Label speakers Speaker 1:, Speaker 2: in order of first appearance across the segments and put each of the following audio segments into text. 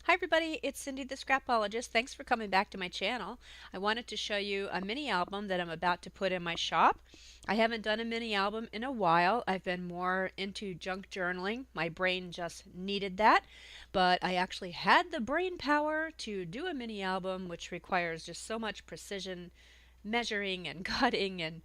Speaker 1: Hi everybody, it's Cindy the Scrapologist. Thanks for coming back to my channel. I wanted to show you a mini album that I'm about to put in my shop. I haven't done a mini album in a while. I've been more into junk journaling. My brain just needed that. But I actually had the brain power to do a mini album, which requires just so much precision measuring and cutting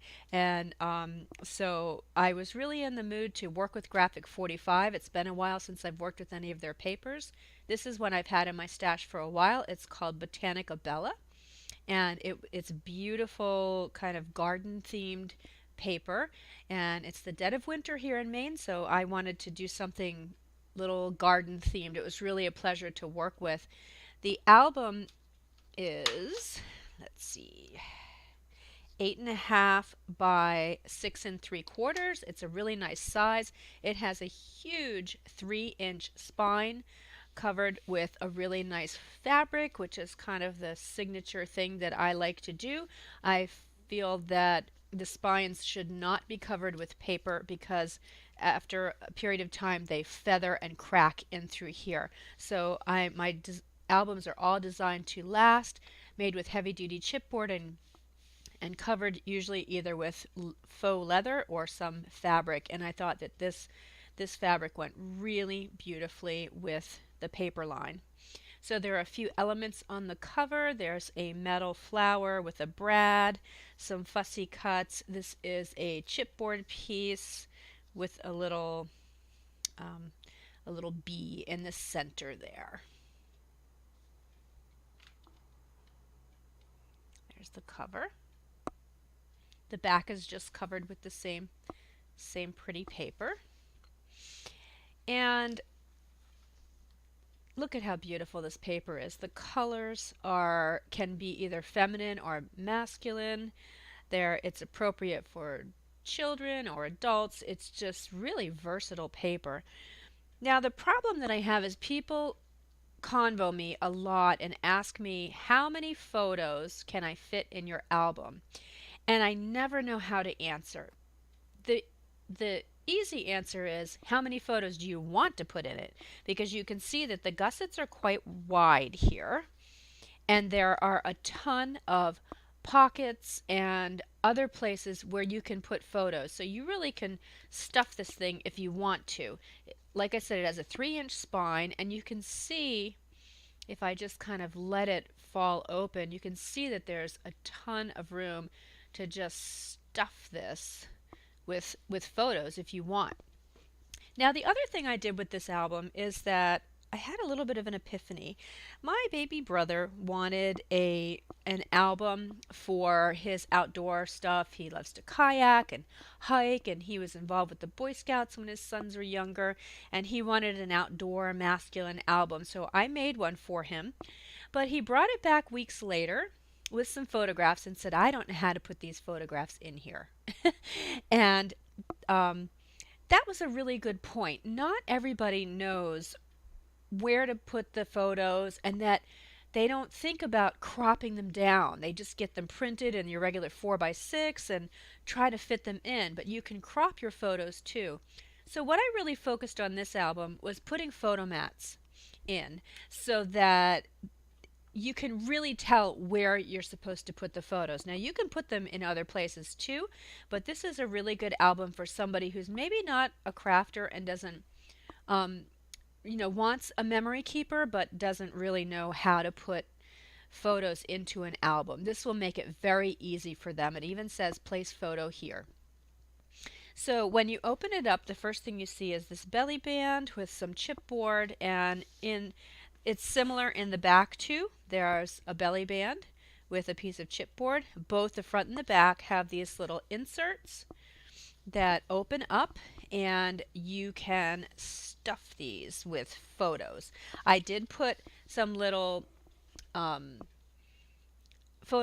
Speaker 1: so I was really in the mood to work with Graphic 45. It's been a while since I've worked with any of their papers. This is one I've had in my stash for a while. It's called Botanicabella, and it's beautiful, kind of garden themed paper. And it's the dead of winter here in Maine, so I wanted to do something little garden themed. It was really a pleasure to work with. The album is, let's see, 8.5 by 6 3/4. It's a really nice size. It has a huge 3-inch spine covered with a really nice fabric, which is kind of the signature thing that I like to do. I feel that the spines should not be covered with paper because after a period of time they feather and crack in through here. So my albums are all designed to last, made with heavy duty chipboard and covered usually either with faux leather or some fabric. And I thought that this fabric went really beautifully with the paper line. So there are a few elements on the cover. There's a metal flower with a brad, some fussy cuts. This is a chipboard piece with um, a little bee in the center there. There's the cover. The back is just covered with the same pretty paper. And look at how beautiful this paper is. The colors can be either feminine or masculine. It's appropriate for children or adults. It's just really versatile paper. Now the problem that I have is people convo me a lot and ask me how many photos can I fit in your album? And I never know how to answer. The easy answer is how many photos do you want to put in it? Because you can see that the gussets are quite wide here, and there are a ton of pockets and other places where you can put photos. So you really can stuff this thing if you want to. Like I said, it has a 3-inch spine, and you can see if I just kind of let it fall open, you can see that there's a ton of room to just stuff this with photos if you want. Now the other thing I did with this album is that I had a little bit of an epiphany. My baby brother wanted an album for his outdoor stuff. He loves to kayak and hike, and he was involved with the Boy Scouts when his sons were younger, and he wanted an outdoor masculine album. So I made one for him, but he brought it back weeks later with some photographs and said, I don't know how to put these photographs in here. And that was a really good point. Not everybody knows where to put the photos, and that they don't think about cropping them down. They just get them printed in your regular 4x6 and try to fit them in, but you can crop your photos too. So what I really focused on this album was putting photo mats in so that you can really tell where you're supposed to put the photos. Now you can put them in other places too, but this is a really good album for somebody who's maybe not a crafter and doesn't wants a memory keeper but doesn't really know how to put photos into an album. This will make it very easy for them. It even says place photo here. So when you open it up, the first thing you see is this belly band with some chipboard, and it's similar in the back too. There's a belly band with a piece of chipboard. Both the front and the back have these little inserts that open up, and you can stuff these with photos. I did put some little photo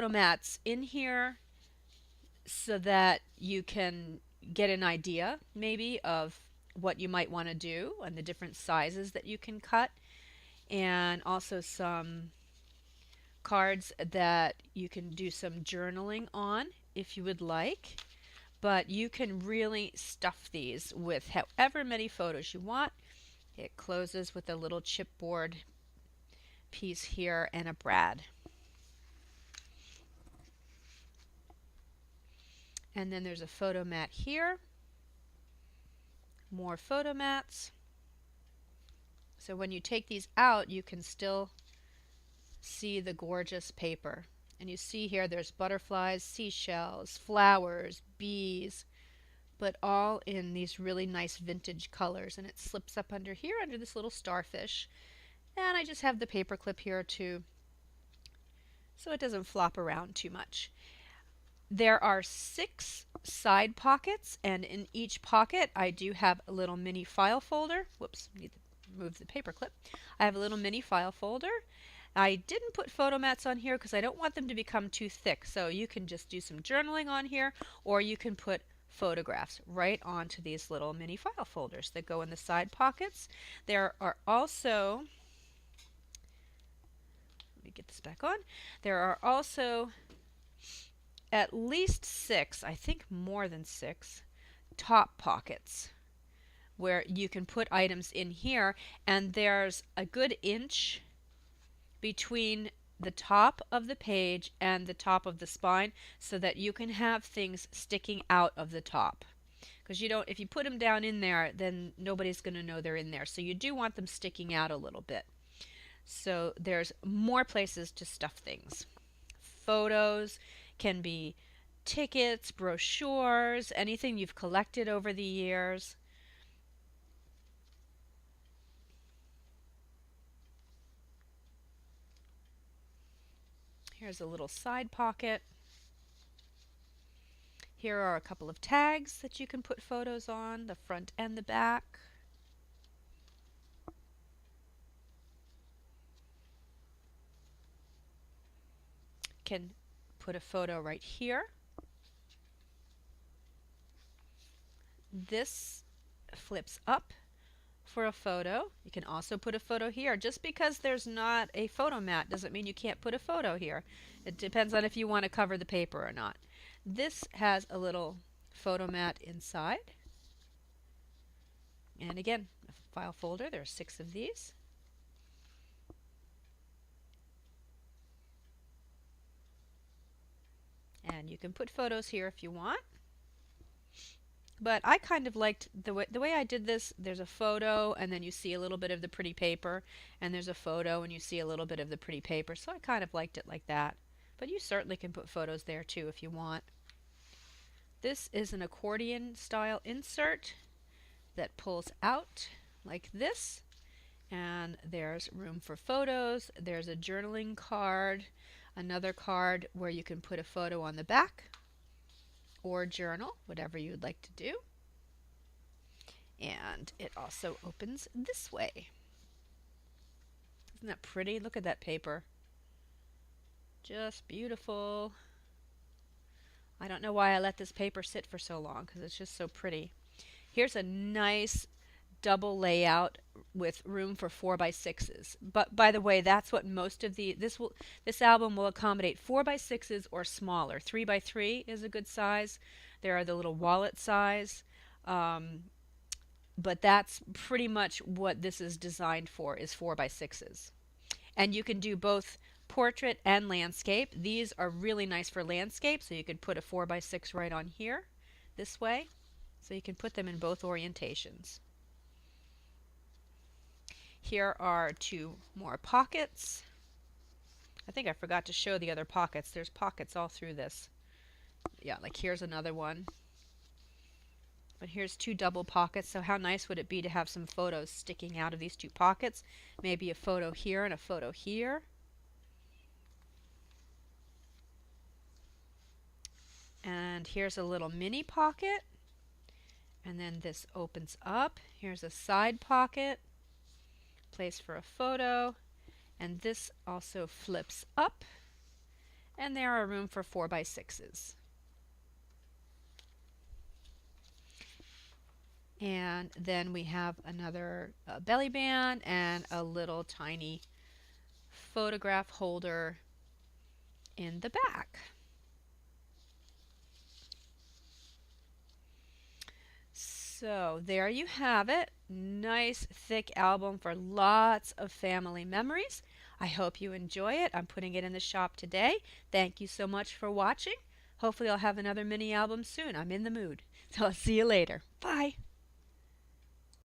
Speaker 1: mats in here so that you can get an idea maybe of what you might want to do and the different sizes that you can cut, and also some cards that you can do some journaling on if you would like. But you can really stuff these with however many photos you want. It closes with a little chipboard piece here and a brad. And then there's a photo mat here. More photo mats. So when you take these out, you can still see the gorgeous paper. And you see here there's butterflies, seashells, flowers, bees, but all in these really nice vintage colors. And it slips up under here under this little starfish. And I just have the paper clip here too, so it doesn't flop around too much. There are 6 side pockets, and in each pocket I do have a little mini file folder. Whoops, need to move the paper clip. I have a little mini file folder. I didn't put photo mats on here because I don't want them to become too thick, so you can just do some journaling on here, or you can put photographs right onto these little mini file folders that go in the side pockets. There are also, let me get this back on, there are also at least 6, I think more than 6, top pockets where you can put items in here, and there's a good inch between the top of the page and the top of the spine so that you can have things sticking out of the top. Because you don't, if you put them down in there, then nobody's going to know they're in there. So you do want them sticking out a little bit. So there's more places to stuff things. Photos can be tickets, brochures, anything you've collected over the years. Here's a little side pocket. Here are a couple of tags that you can put photos on, the front and the back. Can put a photo right here. This flips up for a photo. You can also put a photo here. Just because there's not a photo mat doesn't mean you can't put a photo here. It depends on if you want to cover the paper or not. This has a little photo mat inside. And again, a file folder. There are 6 of these. And you can put photos here if you want. But I kind of liked the way I did this. There's a photo, and then you see a little bit of the pretty paper, and there's a photo, and you see a little bit of the pretty paper. So I kind of liked it like that. But you certainly can put photos there too if you want. This is an accordion style insert that pulls out like this. And there's room for photos. There's a journaling card, another card where you can put a photo on the back, or journal, whatever you would like to do. And it also opens this way. Isn't that pretty? Look at that paper. Just beautiful. I don't know why I let this paper sit for so long because it's just so pretty. Here's a nice double layout with room for 4x6s. But by the way, that's what most of this album will accommodate 4x6s or smaller. 3x3 is a good size. There are the little wallet size. But that's pretty much what this is designed for, is 4x6s. And you can do both portrait and landscape. These are really nice for landscape, so you could put a 4x6 right on here this way. So you can put them in both orientations. Here are 2 more pockets. I think I forgot to show the other pockets. There's pockets all through this. Yeah, like here's another one. But here's 2 double pockets, so how nice would it be to have some photos sticking out of these 2 pockets? Maybe a photo here and a photo here. And here's a little mini pocket. And then this opens up. Here's a side pocket, place for a photo. And this also flips up. And there are room for 4x6s. And then we have another belly band and a little tiny photograph holder in the back. So there you have it. Nice thick album for lots of family memories. I hope you enjoy it. I'm putting it in the shop today. Thank you so much for watching. Hopefully I'll have another mini album soon. I'm in the mood. So I'll see you later. Bye.